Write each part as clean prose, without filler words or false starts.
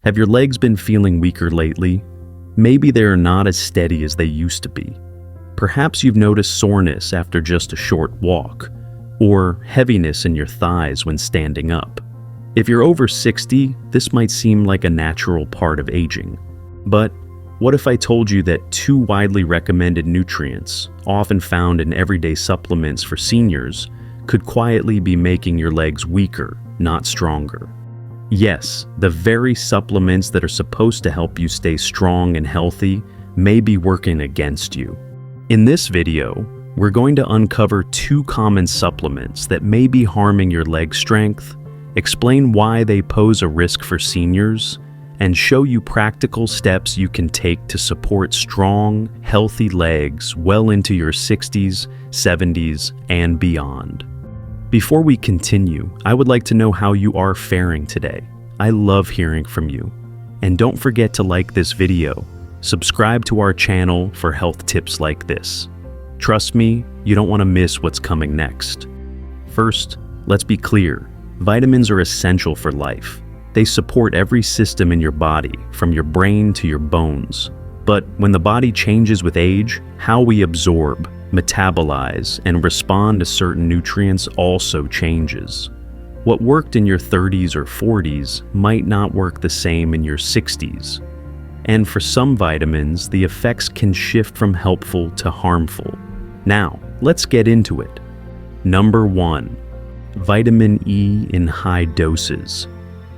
Have your legs been feeling weaker lately? Maybe they're not as steady as they used to be. Perhaps you've noticed soreness after just a short walk, or heaviness in your thighs when standing up. If you're over 60, this might seem like a natural part of aging. But what if I told you that two widely recommended nutrients, often found in everyday supplements for seniors, could quietly be making your legs weaker, not stronger? Yes, the very supplements that are supposed to help you stay strong and healthy may be working against you. In this video, we're going to uncover two common supplements that may be harming your leg strength, explain why they pose a risk for seniors, and show you practical steps you can take to support strong, healthy legs well into your 60s, 70s, and beyond. Before we continue, I would like to know how you are faring today. I love hearing from you. And don't forget to like this video, subscribe to our channel for health tips like this. Trust me, you don't want to miss what's coming next. First, let's be clear. Vitamins are essential for life. They support every system in your body, from your brain to your bones. But when the body changes with age, how we absorb, metabolize, and respond to certain nutrients also changes. What worked in your 30s or 40s might not work the same in your 60s. And for some vitamins, the effects can shift from helpful to harmful. Now, let's get into it. Number 1. Vitamin E in high doses.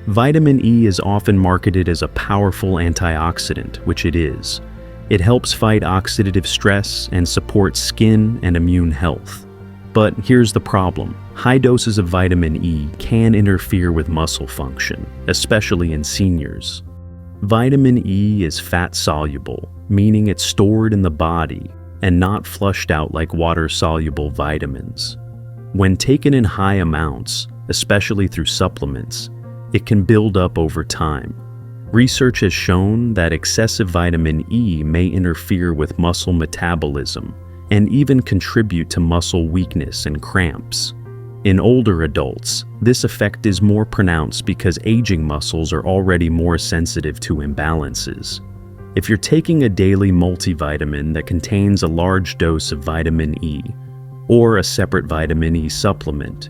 Vitamin E is often marketed as a powerful antioxidant, which it is. It helps fight oxidative stress and supports skin and immune health. But here's the problem. High doses of vitamin E can interfere with muscle function, especially in seniors. Vitamin E is fat-soluble, meaning it's stored in the body and not flushed out like water-soluble vitamins. When taken in high amounts, especially through supplements, it can build up over time. Research has shown that excessive vitamin E may interfere with muscle metabolism and even contribute to muscle weakness and cramps. In older adults, this effect is more pronounced because aging muscles are already more sensitive to imbalances. If you're taking a daily multivitamin that contains a large dose of vitamin E, or a separate vitamin E supplement,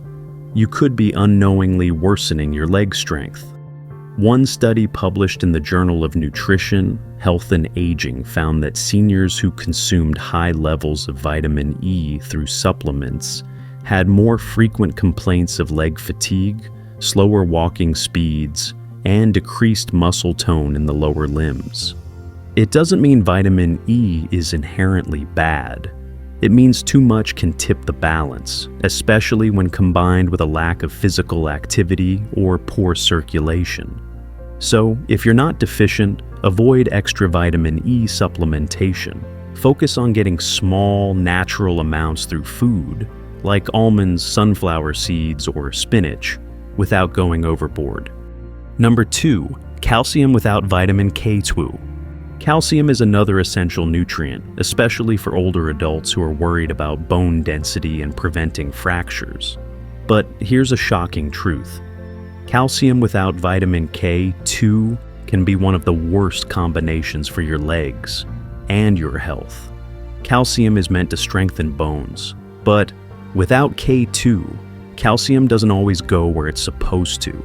you could be unknowingly worsening your leg strength. One study published in the Journal of Nutrition, Health and Aging found that seniors who consumed high levels of vitamin E through supplements had more frequent complaints of leg fatigue, slower walking speeds, and decreased muscle tone in the lower limbs. It doesn't mean vitamin E is inherently bad. It means too much can tip the balance, especially when combined with a lack of physical activity or poor circulation. So, if you're not deficient, avoid extra vitamin E supplementation. Focus on getting small, natural amounts through food, like almonds, sunflower seeds, or spinach, without going overboard. Number 2. Calcium without vitamin K2. Calcium is another essential nutrient, especially for older adults who are worried about bone density and preventing fractures. But here's a shocking truth. Calcium without vitamin K2 can be one of the worst combinations for your legs and your health. Calcium is meant to strengthen bones, but without K2, calcium doesn't always go where it's supposed to.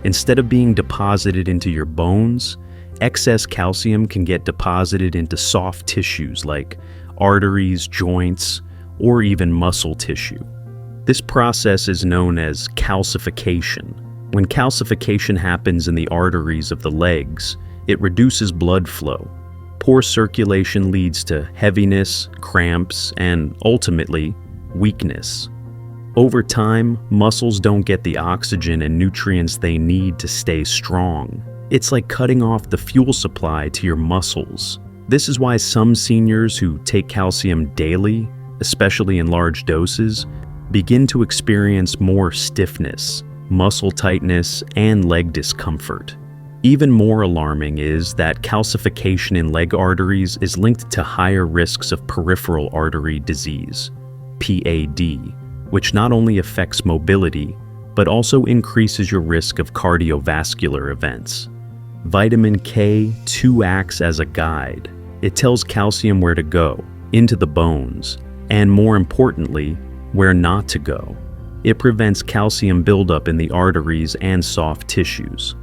Instead of being deposited into your bones, excess calcium can get deposited into soft tissues like arteries, joints, or even muscle tissue. This process is known as calcification. When calcification happens in the arteries of the legs, it reduces blood flow. Poor circulation leads to heaviness, cramps, and ultimately, weakness. Over time, muscles don't get the oxygen and nutrients they need to stay strong. It's like cutting off the fuel supply to your muscles. This is why some seniors who take calcium daily, especially in large doses, begin to experience more stiffness, muscle tightness, and leg discomfort. Even more alarming is that calcification in leg arteries is linked to higher risks of peripheral artery disease, PAD, which not only affects mobility, but also increases your risk of cardiovascular events. Vitamin K2 acts as a guide. It tells calcium where to go, into the bones, and more importantly, where not to go. It prevents calcium buildup in the arteries and soft tissues.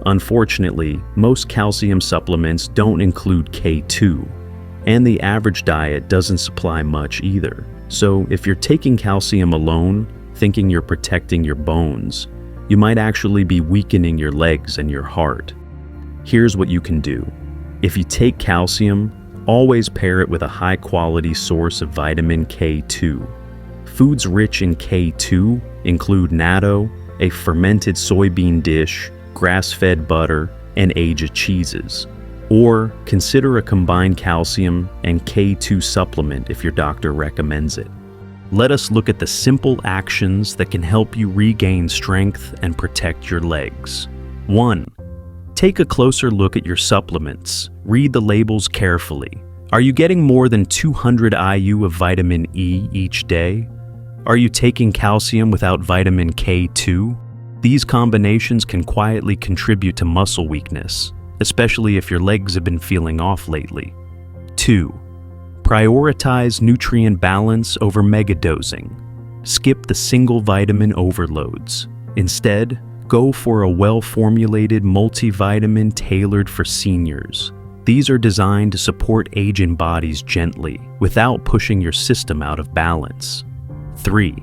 Unfortunately, most calcium supplements don't include K2, and the average diet doesn't supply much either. So if you're taking calcium alone, thinking you're protecting your bones, you might actually be weakening your legs and your heart. Here's what you can do. If you take calcium, always pair it with a high-quality source of vitamin K2. Foods rich in K2 include natto, a fermented soybean dish, grass-fed butter, and aged cheeses. Or consider a combined calcium and K2 supplement if your doctor recommends it. Let us look at the simple actions that can help you regain strength and protect your legs. 1. Take a closer look at your supplements. Read the labels carefully. Are you getting more than 200 IU of vitamin E each day? Are you taking calcium without vitamin K2? These combinations can quietly contribute to muscle weakness, especially if your legs have been feeling off lately. 2. Prioritize nutrient balance over megadosing. Skip the single vitamin overloads. Instead, go for a well-formulated multivitamin tailored for seniors. These are designed to support aging bodies gently, without pushing your system out of balance. 3.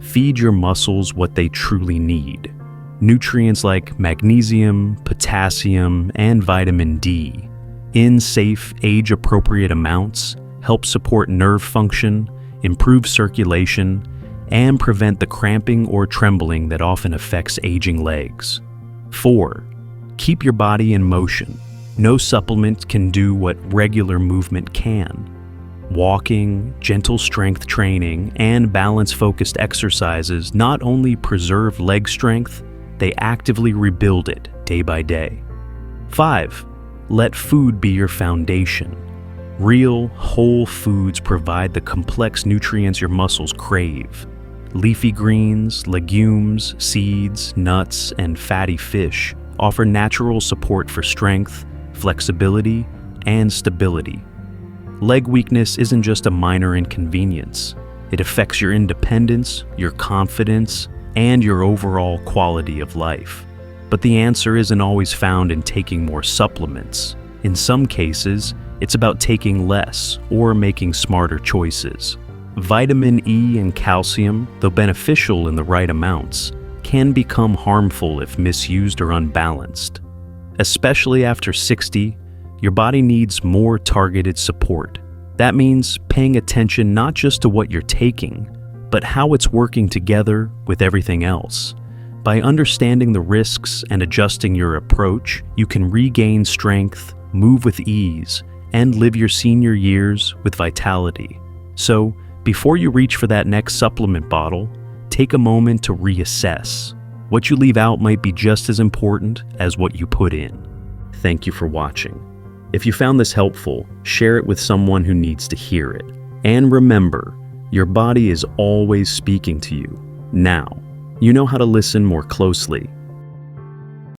Feed your muscles what they truly need. Nutrients like magnesium, potassium, and vitamin D, in safe, age-appropriate amounts, help support nerve function, improve circulation, and prevent the cramping or trembling that often affects aging legs. 4. Keep your body in motion. No supplement can do what regular movement can. Walking, gentle strength training, and balance-focused exercises not only preserve leg strength, they actively rebuild it day by day. 5. Let food be your foundation. Real, whole foods provide the complex nutrients your muscles crave. Leafy greens, legumes, seeds, nuts, and fatty fish offer natural support for strength, flexibility, and stability. Leg weakness isn't just a minor inconvenience. It affects your independence, your confidence, and your overall quality of life. But the answer isn't always found in taking more supplements. In some cases, it's about taking less or making smarter choices. Vitamin E and calcium, though beneficial in the right amounts, can become harmful if misused or unbalanced. Especially after 60, your body needs more targeted support. That means paying attention not just to what you're taking, but how it's working together with everything else. By understanding the risks and adjusting your approach, you can regain strength, move with ease, and live your senior years with vitality. So, before you reach for that next supplement bottle, take a moment to reassess. What you leave out might be just as important as what you put in. Thank you for watching. If you found this helpful, share it with someone who needs to hear it. And remember, your body is always speaking to you. Now, you know how to listen more closely.